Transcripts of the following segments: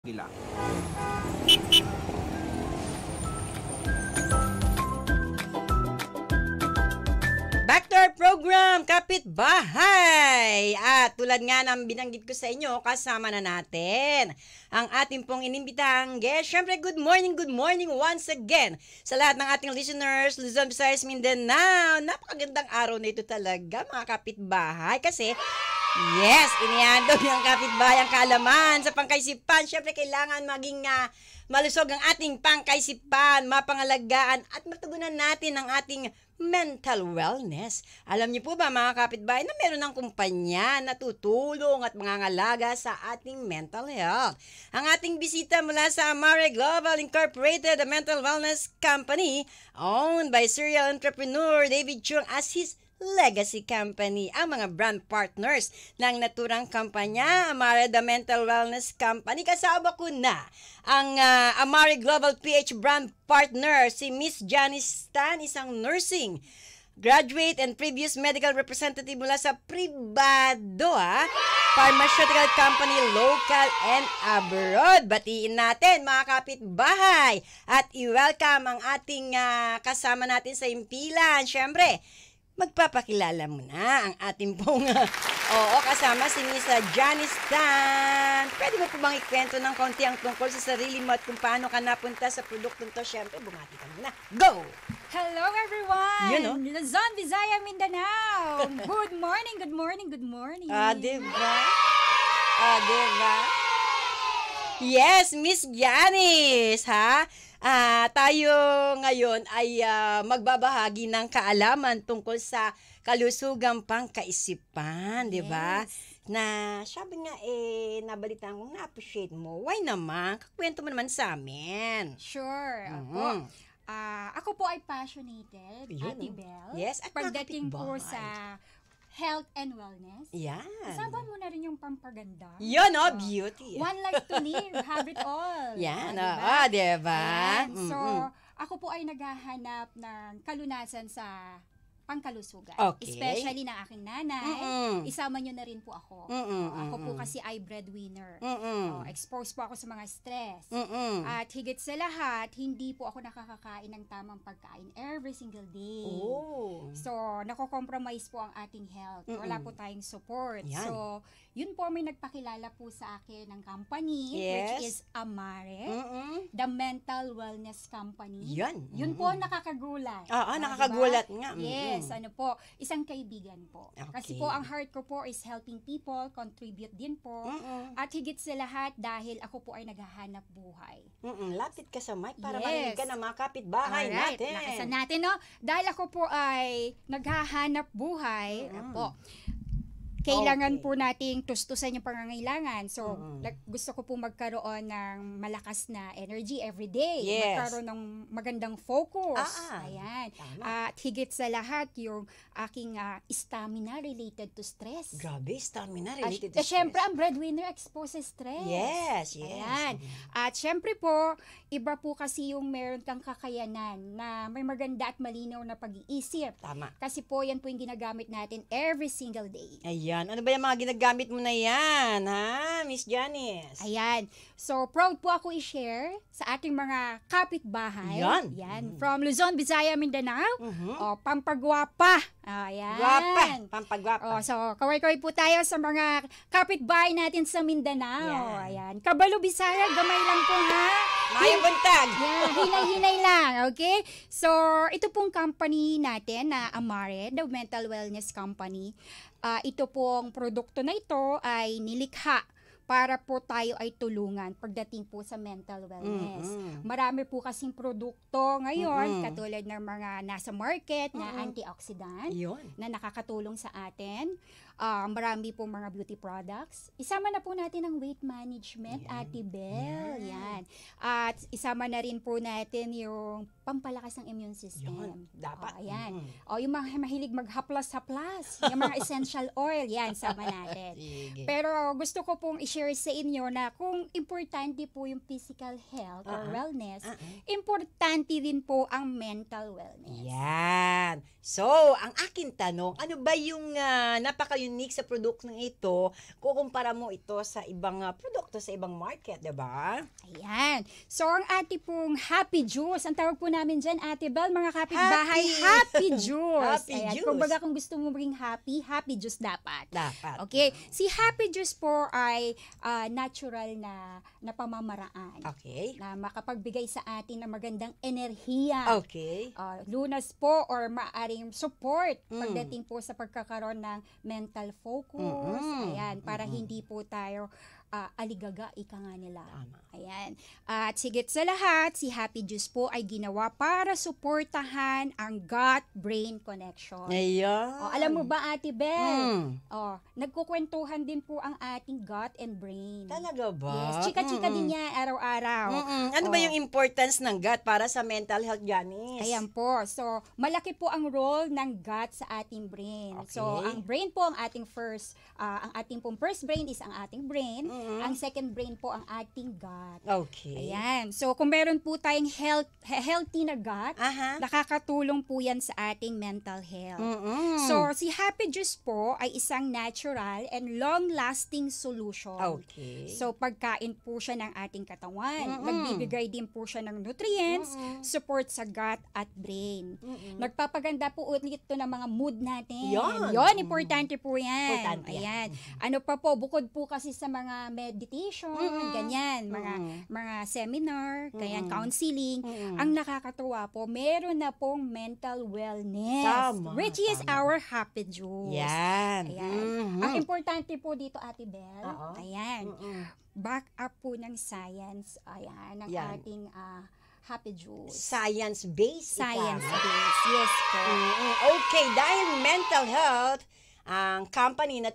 Gila. Back to our program, Kapitbahay! At tulad nga ng binanggit ko sa inyo, kasama na natin ang ating pong inimbitahang guest. Siyempre, good morning once again sa lahat ng ating listeners, Luzon, Visayas, Mindanao. Napakagandang araw na ito talaga, mga kapitbahay. Kasi, yes, inihandog ng kapitbahay ang kaalaman sa pangkaisipan. Siyempre, kailangan maging malusog ang ating pangkaisipan, mapangalagaan at matugunan natin ang ating mental wellness. Alam niyo po ba mga kapitbahay na meron ng kumpanya na tutulong at mangangalaga sa ating mental health. Ang ating bisita mula sa Amare Global Incorporated, a mental wellness company owned by serial entrepreneur David Chung as his legacy company. Ang mga brand partners ng naturang kampanya, Amare the Mental Wellness Company. Kasama ko na ang Amare Global PH brand partner, si Miss Janice Tan, isang nursing graduate and previous medical representative mula sa pribado, pharmaceutical company, local and abroad. Batiin natin mga kapitbahay at i-welcome ang ating kasama natin sa impilan. Siyempre, magpapakilala mo na ang ating pong kasama si Miss Janice Tan. Pwede mo po bang ikwento ng konti ang tungkol sa sarili mo at kung paano ka napunta sa produktong to? Siyempre, bumati ka muna. Go! Hello everyone! You know? Luzon, Visayas, Mindanao! Good morning, good morning, good morning! Diba? Diba? Yes, Miss Janice, ha? Tayo ngayon ay magbabahagi ng kaalaman tungkol sa kalusugang pangkaisipan, di ba? Yes. Na sabi nga nabalitaan kong na-appreciate mo. Why naman? Kakwento mo naman sa amin. Sure. Mhm. Ako po ay passionated, Yun, Ate oh. Belle. Yes, at pagdating po nakapitbahay. sa health and wellness. Yan. Kasama mo na rin yung pampaganda. Yun, beauty. One life to live, have it all. Yan, diba? diba? Ayan. So, Mm-mm. ako po ay naghahanap ng kalunasan sa pangkalusugan. Okay. Especially ng aking nanay. Mm-mm. Isama nyo na rin po ako. Mm-mm, Ako po mm-mm. kasi ay breadwinner. Mm-mm. Exposed po ako sa mga stress. Mm-mm. At higit sa lahat, hindi po ako nakakakain ng tamang pagkain every single day. Oh. So, nako-compromise po ang ating health. Wala Mm-mm. po tayong support. Yan. So, yun po may nagpakilala po sa akin ng company, Yes. which is Amare, Mm-mm. the Mental Wellness Company. Yan. Yun po nakakagulat. Nakakagulat nga. Yes, ano po, isang kaibigan po. Kasi Okay. po, ang heart ko po is helping people, contribute din po. Mm-mm. At higit sa lahat, dahil ako po ay naghahanap buhay. Lapit ka sa mic para Yes. marinig ka ng mga kapitbahay natin. Lakasan natin, no? Dahil ako po ay naghahanap buhay, po, kailangan Okay. po nating tustusan yung pangangailangan. So, Mm. gusto ko po magkaroon ng malakas na energy every day. Yes. Magkaroon ng magandang focus. Ayan. Tama. At higit sa lahat, yung aking stamina related to stress. Grabe, stamina related to stress. Syempre, ang breadwinner exposes stress. Yes. Ayan. At syempre po, iba po kasi yung meron kang kakayanan na may maganda at malinaw na pag-iisip. Tama. Kasi po, yan po yung ginagamit natin every single day. Ayan. Ano ba yung mga ginagamit mo na yan, ha, Miss Janice? Ayan. So, proud po ako i-share sa ating mga kapitbahay. Yan. Yan. From Luzon, Visayas, Mindanao. Mhm. Pampagwapa. Ayan. Gwapa. Pampagwapa. So, kaway-kaway po tayo sa mga kapitbahay natin sa Mindanao. Yan. Ayan. Kabalo, Bisaya, gamay lang po ha. Mayong buntag. Yeah, hinay-hinay lang, okay? So, ito pong company natin na Amare, the Mental Wellness Company. Ito pong produkto na ito ay nilikha para po tayo ay tulungan pagdating po sa mental wellness. Marami po kasing produkto ngayon, katulad ng mga nasa market na antioxidant Yun. na nakakatulong sa atin. Marami po mga beauty products. Isama na po natin ang weight management, Ate Belle. Yan. At isama na rin po natin yung pampalakas ng immune system. Yun. Dapat. Ayan. Yung mga mahilig maghaplas-haplas, yung mga essential oil, yan, sama natin. Sige. Pero gusto ko pong i-share sa inyo na kung importante po yung physical health or wellness, importante din po ang mental wellness. Yan. So, ang akin tanong, ano ba yung napaka-unique unique sa produktong ito, kukumpara mo ito sa ibang produkto, sa ibang market, diba? Ayan. So, ang ate pong Happy Juice, ang tawag po namin dyan, Ate Bel, mga kapitbahay, Happy Juice. Happy Ayan. Juice. Kumbaga, kung gusto mo maging Happy Juice dapat. Dapat. Okay. Si Happy Juice po ay natural na pamamaraan. Okay. Na makapagbigay sa atin ng magandang enerhiya. Okay. Lunas po or maaring support pagdating po sa pagkakaroon ng mental focus. Ayan, para hindi po tayo aligaga, ika nga nila. Tama. Ayan. At sigit sa lahat, si Happy Juice po ay ginawa para suportahan ang gut-brain connection. Ayan. Alam mo ba, Ate Bel? Mm. Nagkukwentuhan din po ang ating gut and brain. Talaga ba? Yes, chika-chika din yan araw-araw. Ano ba yung importance ng gut para sa mental health, Janice? Ayan po. So, malaki po ang role ng gut sa ating brain. Okay. So, ang brain po ang ating first brain is ang ating brain. Ang second brain po ang ating gut. Okay. Ayan. So, kung meron po tayong healthy na gut, nakakatulong po yan sa ating mental health. So, si Happy Juice po ay isang natural and long-lasting solution. Okay. So, pagkain po siya ng ating katawan. Nagbibigay din po siya ng nutrients, support sa gut at brain. Nagpapaganda po ulit ito ng mga mood natin. Yon, importante po yan. Importante yan. Ayan. Ano pa po, bukod po kasi sa mga meditation, ganyan, mga seminar, ganyan, counseling, ang nakakatuwa po, meron na pong mental wellness, which is our Happy Juice. Yan. Ayan. Ang importante po dito, Ate Bel, ayan, back up po ng science, ayan, ng ating Happy Juice. Science-based. Science-based, yes po. Okay, dahil mental health, ang company na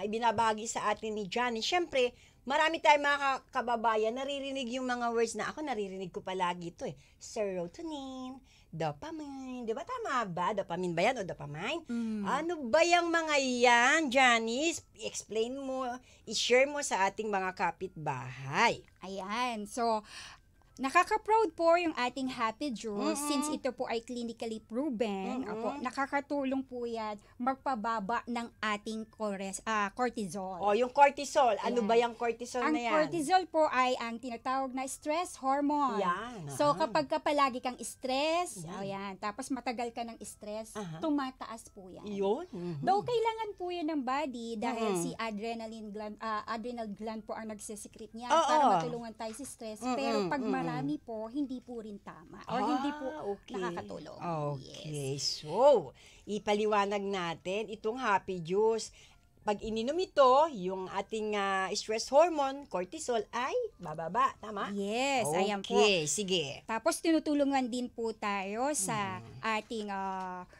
ibinabagi sa atin ni Johnny, syempre, marami tayong mga kababayan, naririnig yung mga words na ako, naririnig ko palagi ito serotonin, dopamine, di ba? Tama ba? Dopamine ba yan o dopamine? Ano ba yung mga yan, Janice? I-explain mo, i-share mo sa ating mga kapitbahay. Ayan, so, nakaka-proud po yung ating Happy Juice since ito po ay clinically proven. Nakakatulong po yan magpababa ng ating cortisol. Yung cortisol. Ano ba yung cortisol na yan? Ang cortisol po ay ang tinatawag na stress hormone. Yan. So, kapag palagi kang stress, tapos matagal ka ng stress, tumataas po yan. Yun. Though kailangan po yan ng body dahil si adrenal gland po ang nagsisikret niya para matulungan tayo sa stress. Pero pag marami po, hindi po rin tama. Or hindi po nakakatulong. Okay. Yes. So, ipaliwanag natin itong Happy Juice. Pag ininom ito, yung ating stress hormone, cortisol, ay bababa. Tama? Yes, ayan po. Okay, sige. Tapos tinutulungan din po tayo sa ating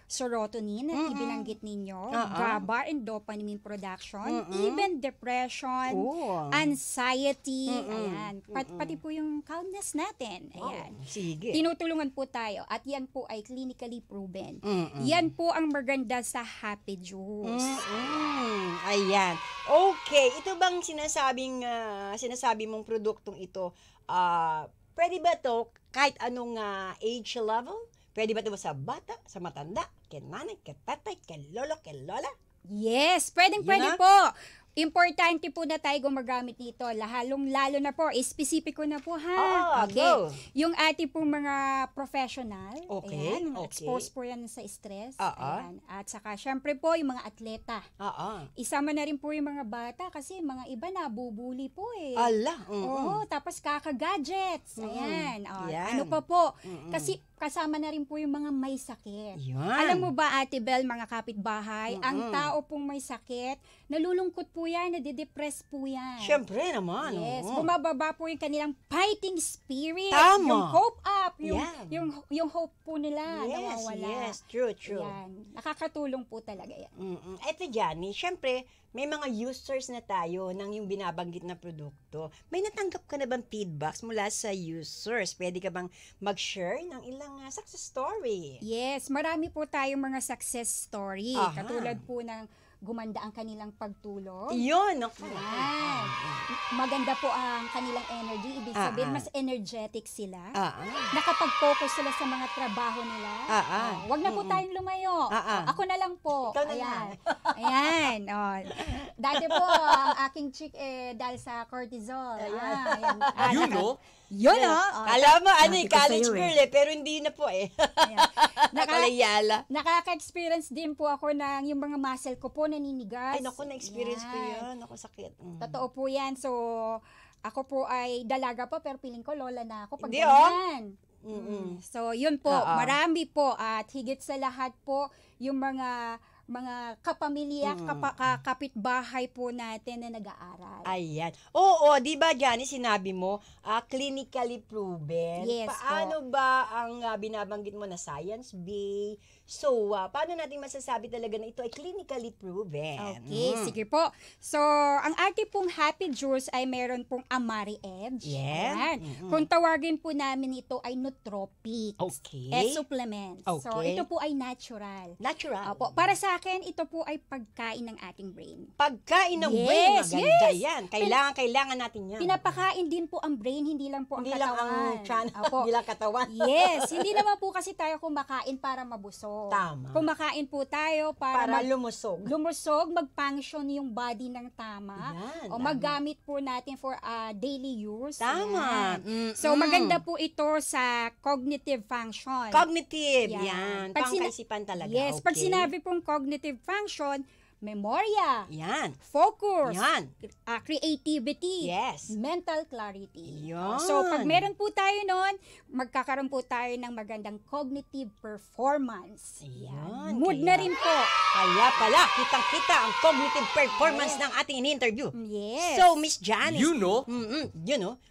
serotonin na ibinanggit ninyo, GABA and dopamine production, even depression, anxiety, ayan. Pati po yung calmness natin. Ayan. Sige. Tinutulungan po tayo at yan po ay clinically proven. Yan po ang maganda sa Happy Juice. Ayan. Okay, ito bang sinasabi mong produktong ito, pwede ba to kahit anong age level? Pwede ba ito sa bata, sa matanda, kay nanay, kay tatay, kay lolo, kay lola? Yes, pwede po. Importante po na tayo gumagamit nito. Lalo na po, espesipiko na po ha. Go. Yung ating pong mga professional, ayan, Okay. expose po yan sa stress. Oo. Ayan. At saka, syempre po, yung mga atleta. Oo. Isama na rin po yung mga bata kasi mga iba na bubuli po eh. Ala. Oo, tapos kaka-gadgets. Ayan. Yan. Ano pa po? Kasi kasama na rin po yung mga may sakit. Yan. Alam mo ba, Ate Bel, mga kapitbahay, ang tao pong may sakit, nalulungkot po yan, nadidepress po yan. Siyempre naman. Yes, oo. bumababa po yung kanilang fighting spirit. Tama. Yung hope up, Yan. yung hope po nila nawawala. Yes, true. Ayan. Nakakatulong po talaga yan. Eto, Johnny, syempre, may mga users na tayo ng yung binabanggit na produkto. May natanggap ka na bang feedbacks mula sa users? Pwede ka bang mag-share ng ilang success story? Yes, marami po tayong mga success story. Aha. Katulad po ng gumanda ang kanilang pagtulog. Yun, ako. Yan. Maganda po ang kanilang energy. Ibig sabihin, mas energetic sila. Nakapag-focus sila sa mga trabaho nila. Wag na po tayong lumayo. Ako na lang po. Ikaw na Ayan. Ayan. Dati po, ang aking chick dahil sa cortisol. Ayan. Yun, no? Yun, Alam mo, Sabi ko college sa'yo, girl pero hindi na po Nakalayala. Nakaka-experience din po ako ng yung mga muscle ko po naninigas. Ay, naku, na-experience ko yan. Naku, sakit. Totoo po yan. So, ako po ay dalaga po, pero piling ko lola na ako pag Hindi, ganyan. So, yun po. Marami po. At higit sa lahat po, yung mga kapamilya, kapitbahay po natin na nag-aaral. Ayan. Oo, di ba, Johnny, sinabi mo, clinically proven. Yes, Paano ba ang binabanggit mo na science-based? So, paano natin masasabi talaga na ito ay clinically proven? Okay, sige po. So, ang ating pong Happy Juice ay meron pong Amari Edge. Yeah. Ayan. Kung tawagin po namin ito ay nootropics. Okay. Supplements. Okay. So, ito po ay natural. Natural. Opo. Para sa akin, ito po ay pagkain ng ating brain. Pagkain ng brain, maganda yan. Kailangan natin yan. Pinapakain din po ang brain, hindi lang po ang Hindi katawan. lang ang tiyan, Opo. hindi lang katawan. Yes, hindi naman po kasi tayo kumakain para mabusog. Tama. Kumakain po tayo para lumusog. mag-function yung body ng tama. Yan, O tama. maggamit po natin for daily use. Tama. Yan. So maganda po ito sa cognitive function. Cognitive, Yan. yan. Pag Pangkaisipan talaga. Yes, okay. pag sinabi pong cognitive function, memorya, Yan. focus, Yan. creativity, Yes. mental clarity. Yan. So, pag meron po tayo noon, magkakaroon po tayo ng magandang cognitive performance. Yan, Mood kaya- na rin po. Kaya pala, kitang-kita ang cognitive performance ng ating in-interview. Yes. So, Miss Janice, You know?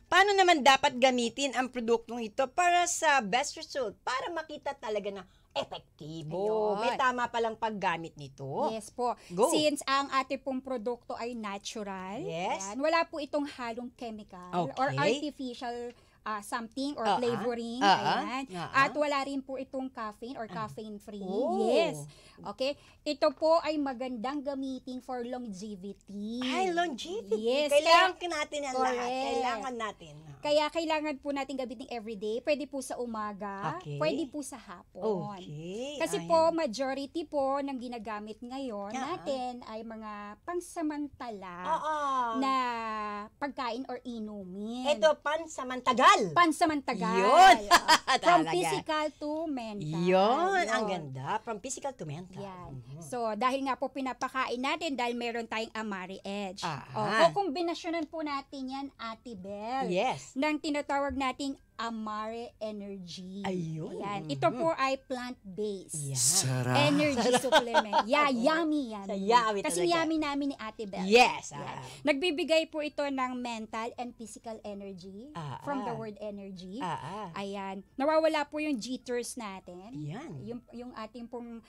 paano naman dapat gamitin ang produktong ito para sa best result? Para makita talaga na epektibo. Ayun. May tama palang paggamit nito. Yes po. Go. Since ang ating pong produkto ay natural, Yes. yan, wala po itong halong chemical or Okay. artificial something or flavoring. Ayan. At wala rin po itong caffeine or caffeine-free. Oh. Yes. Okay. Ito po ay magandang gamitin for longevity. Ay, longevity. Yes. Kailangan natin yan lahat. Correct. Kailangan natin. Kaya kailangan po natin gamitin everyday. Pwede po sa umaga, Okay. pwede po sa hapon. Okay. Kasi Ayan. po, majority po ng ginagamit ngayon Ah. natin ay mga pansamantala Oo. na pagkain or inumin. Ito, pansamantagal. Pansamantagal. Yun. From Talaga. physical to mental. Yun. Ang ganda. From physical to mental. Yan. So, dahil nga po pinapakain natin dahil meron tayong Amari Edge. Ah. Kukombinasyonan po natin yan, Ate Bel. Yes. Ng tinatawag nating Amare Energy. Ayun. Ayan. Ito po ay plant-based. Yan. Sarap. Energy supplement. Yeah, yummy yan. Yummy Kasi talaga. yummy namin ni Ate Bel. Yes. Yan. Nagbibigay po ito ng mental and physical energy from the word energy. Ayan. Nawawala po yung jitters natin. Yan. Yung ating pong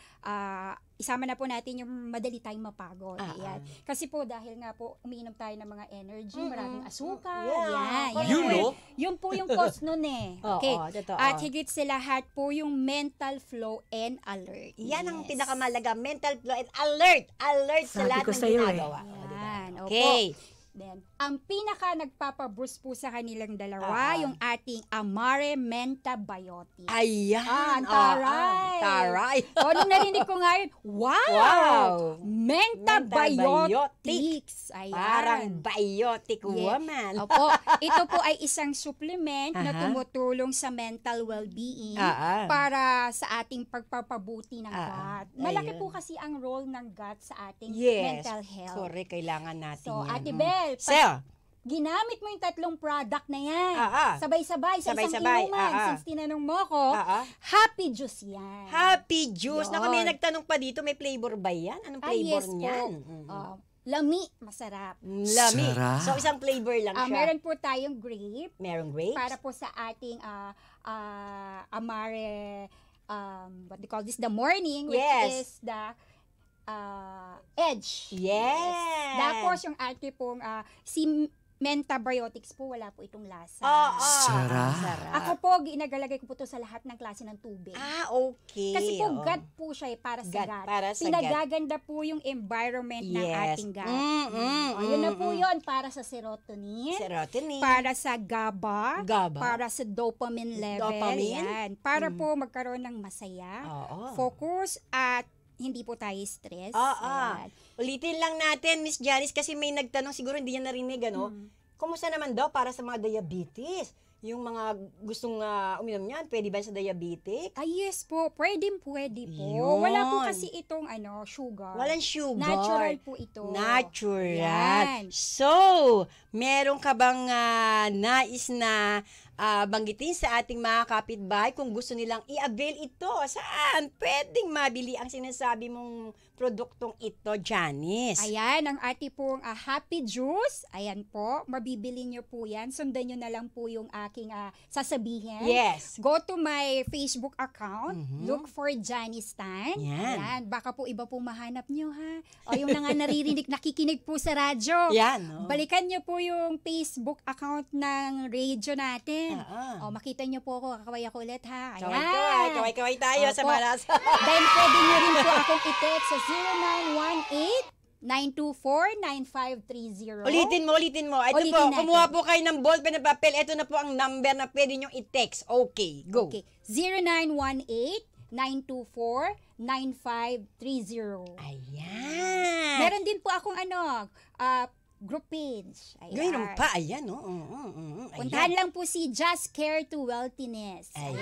isama na po natin yung madali tayong mapagod. Ayan. Kasi po dahil nga po umiinom tayo ng mga energy, maraming asukar. Yeah. Yan. You Yan. know? Yun po yung cause nun eh. Okay. Oo, totoo. At higit sa lahat po yung mental flow and alert. Yan ang pinakamalaga. Mental flow and alert. Alert sa Sabi lahat ko ng sa'yo ginagawa. Yan. Opo. Okay. Then, ang pinaka nagpapaboost po sa kanilang dalawa, yung ating Amare Mentabiotic. Ayan. Ang taray. Taray. O, nung narinig ko nga yun, wow! Wow. Mentabiotics. Ayan. Parang biotic Yeah. woman. Opo, ito po ay isang supplement na tumutulong sa mental well-being para sa ating pagpapabuti ng gut. Malaki ayun. po kasi ang role ng gut sa ating Yes. mental health. Correct. Kailangan natin So, yan. Ate Bel, Sir. ginamit mo yung tatlong product na yan. Sabay-sabay sa isang Sabay-sabay. inuman. Since tinanong mo ko, Happy Juice yan. Happy juice. Naku, may Yun. nagtanong pa dito, may flavor ba yan? Anong flavor yes niyan? po. Lami, masarap. Lami. Sarap. So, isang flavor lang siya. Meron po tayong grape Merong grapes? para po sa ating Amare, what do you call this, the morning, which Yes. is the edge. Yes. Tapos yung ating pong mentabiotics po, wala po itong lasa. Sarap. Ako po, ginagalagay ko po ito sa lahat ng klase ng tubig. Okay. Kasi po, Oo. gut po siya para sa Gut, gut. para sa Pinagaganda po yung environment ng Yes. ating gut. Yun na po mm. yun, para sa serotonin, Serotonin. para sa GABA, GABA. para sa dopamine level. Dopamine? Yan. Para po magkaroon ng masaya, Oo. focus, at hindi po tayo stress. Ayan. Ulitin lang natin, Miss Janice, kasi may nagtanong, siguro hindi niya narinig, ano? Kumusta naman daw para sa mga diabetes? Yung mga gustong uminom niyan, pwede ba sa diabetic? Yes po, pwede po. Yun. Wala po kasi itong sugar. Walang sugar. Natural po ito. Natural. Yan. So, meron ka bang nais na banggitin sa ating mga kapitbahay kung gusto nilang i-avail ito? Saan pwedeng mabili ang sinasabi mong produktong ito, Janice? Ayan, ang ating pong Happy Juice. Ayan po, mabibili nyo po yan. Sundan nyo na lang po yung aking sasabihin. Yes. Go to my Facebook account. Look for Janice Tan. Yan. Ayan, baka po iba po mahanap nyo ha. O yung naririnig, nakikinig po sa radyo. Yan. No? Balikan nyo po yung Facebook account ng radio natin. Oo. O, makita nyo po ako, kakaway ako ulit ha. Ayan. Kaway-kaway tayo sa Opo. Marasa. Then, pwede nyo rin po akong i-text sa 0918-924-9530. Ulitin mo. Ito Ulitin po, natin. kumuha po kayo ng ballpen na papel. Ito na po ang number na pwede nyong i-text. Okay, go. Okay. 0918-924-9530. Ayan. Meron din po akong group page. Ayan. Gayun pa, ayan, no? Puntahan lang po si Just Care to Wealthiness. Ayan.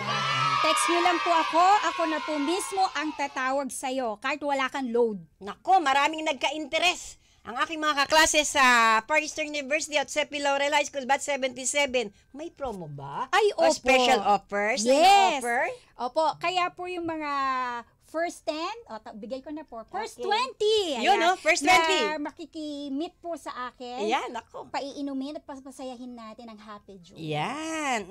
Text nyo lang po ako. Ako na po mismo ang tatawag sa'yo kahit wala kang load. Nako, maraming nagka-interest. Ang aking mga kaklase sa Far Eastern University at Sepi Laurel High School, Batch 77, may promo ba? Ay, O opo. special offers? na Yes. offer? Opo, kaya po yung mga first 10, bigay ko na po, first Okay. 20. Yun, no? First 20. Na makikimit po sa akin. Ayan, nako. Paiinumin at pasayahin natin ang Happy Juice. Yan.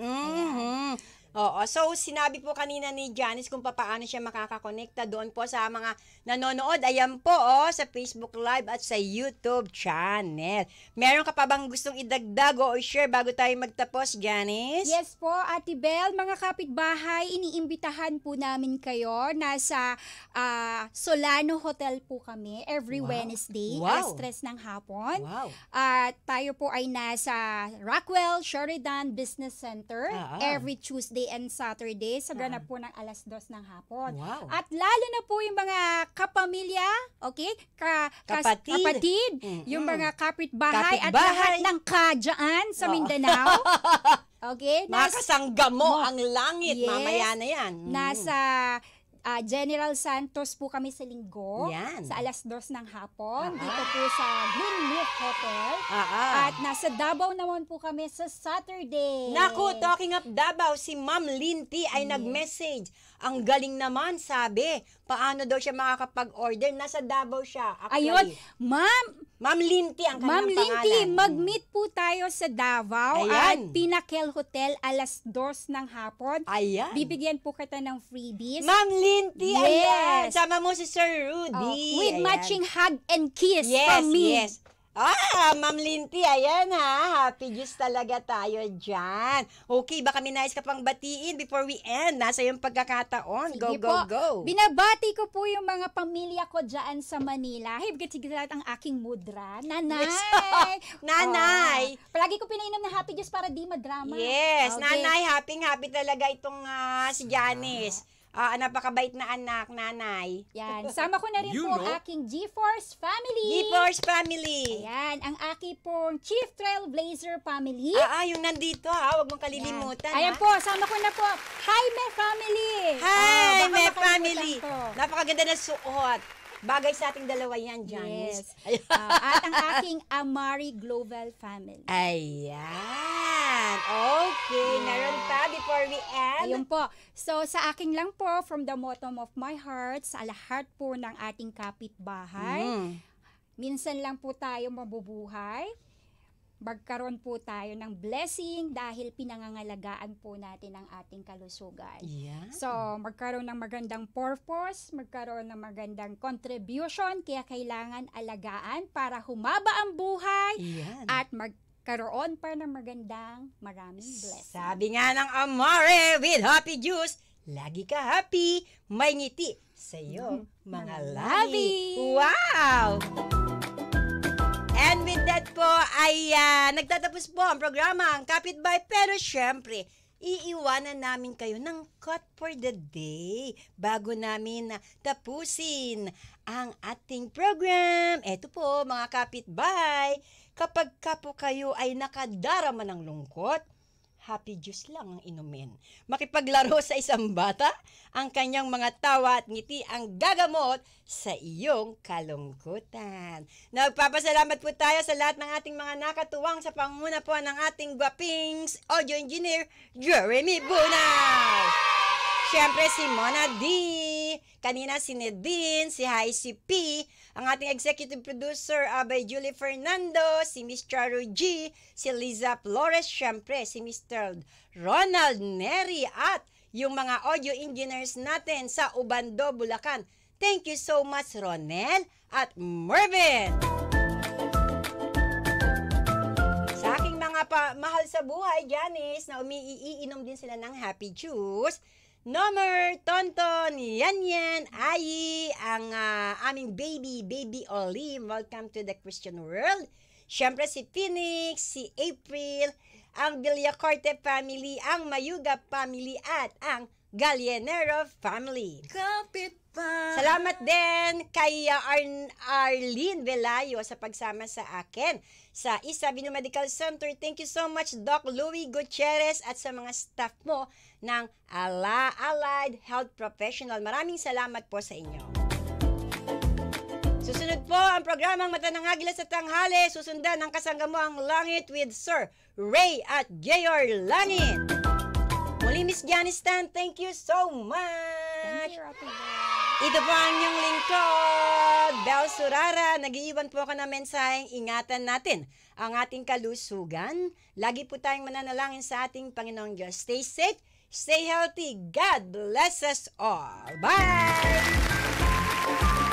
Oo. So, sinabi po kanina ni Janice kung paano siya makakakonekta doon po sa mga nanonood. Ayan po, sa Facebook Live at sa YouTube channel. Meron ka pa bang gustong idagdag o share bago tayo magtapos, Janice? Yes po, Ate Bel, mga kapitbahay, iniimbitahan po namin kayo. Nasa Solano Hotel po kami every Wow. Wednesday, Wow. alas 3 ng hapon. Wow. At tayo po ay nasa Rockwell Sheridan Business Center every Tuesday and Saturday sa ganap po ng alas 2 ng hapon. Wow. At lalo na po yung mga kapamilya, okay? Kapatid, yung mga kapitbahay at lahat ng kadyaan sa Mindanao. Okay? Mga kasangga mo ang langit. Yes. Mamaya na yan. Nasa General Santos po kami sa linggo. Yan. Sa alas 2 ng hapon. Dito po sa Greenleaf Hotel. At nasa Davao naman po kami sa Saturday. Naku, talking of Davao, si Ma'am Linty ay nag-message. Ang galing naman, sabi. Paano daw siya makakapag-order? Nasa Davao siya, actually. Ayun, Ma'am Linty ang Ma'am kanyang Linty, pangalan. mag-meet po tayo sa Davao at Ayan. Pinnacle Hotel alas 2 ng hapon. Ayan. Bibigyan po kita ng freebies. Ma'am Linty, Yes. ayan. Sama mo si Sir Rudy. With Ayan. matching hug and kiss Yes, from me. yes. Ma'am Linty, ayan happy juice talaga tayo dyan. Okay, baka may nais ka pang batiin before we end. Nasa yung pagkakataon. Go, Sige go, po. go. Binabati ko po yung mga pamilya ko dyan sa Manila. Higit-higit ang aking mudra. Nanay! Nanay! Palagi ko pinainom na happy juice para di madrama. Yes, Okay. nanay, happy talaga itong si Janice. Napakabait na anak, nanay. Yan. Sama ko na rin You po ang know. aking G-Force family. G-Force family. Ayan. Ang aking pong Chief Trailblazer family. Yung nandito huwag mong kalilimutan. Ayan po, sama ko na po. Hi, my family! Hi, baka may makalimutan family. ko. Napakaganda na suot. Bagay sa ating dalawa yan, Janice. Yes. At ang aking Amari Global family. Ayan. Okay. Meron pa before we end. Ayun po. So, sa akin lang po, from the bottom of my heart, sa lahat po ng ating kapitbahay, minsan lang po tayo mabubuhay. Magkaroon po tayo ng blessing dahil pinangangalagaan po natin ang ating kalusugan. Yeah. So, magkaroon ng magandang purpose, magkaroon ng magandang contribution, kaya kailangan alagaan para humaba ang buhay Yan. at karoon pa ng magandang maraming blessing. Sabi nga ng Amare with Happy Juice, lagi ka happy, may ngiti sa iyo, mga labi. Wow! And with that po ay nagtatapos po ang programa, ang Kapitbahay. Pero syempre, iiwanan namin kayo ng cut for the day bago namin tapusin ang ating program. Eto po mga kapitbahay, kapag po kayo ay nakadarama ng lungkot, happy juice lang ang inumin. Makipaglaro sa isang bata, ang kanyang mga tawa at ngiti ang gagamot sa iyong kalungkutan. Nagpapasalamat po tayo sa lahat ng ating mga nakatuwang sa panguna po ng ating gwaping audio engineer, Jeremy Bunay. Siyempre si Mona D, kanina si Nedine, si Hi, si P, ang ating executive producer, Abay Julie Fernando, si Miss Charo G, si Liza Flores, siyempre si Mr. Ronald Neri, at yung mga audio engineers natin sa Ubando, Bulacan. Thank you so much, Ronel at Mervin. Sa aking mga mahal sa buhay, Janice, na umiiinom din sila ng Happy Juice, Nomer, Tonton, Yan, Ayi, ang aming baby Olim. Welcome to the Christian world. Siyempre si Phoenix, si April, ang Villacorte family, ang Mayuga family, at ang Gallienero family. Salamat din kay Arlene Velayo sa pagsama sa akin sa Isabino Medical Center. Thank you so much, Doc Louie Gutierrez, at sa mga staff mo ng Allied Health Professional. Maraming salamat po sa inyo. Susunod po ang programang Mata ng Agila sa Tanghali. Susundan ang Kasangga Mo ang Langit with Sir Ray at Gayor Langit. Muli, Miss Janice Tan, thank you so much. Thank you, Ate Bel. Ito po ang inyong lingkod, Bel Surara. Nag-iiwan po ako ng mensaheng ingatan natin ang ating kalusugan. Lagi po tayong mananalangin sa ating Panginoong Diyos. Stay safe, stay healthy. God bless us all. Bye!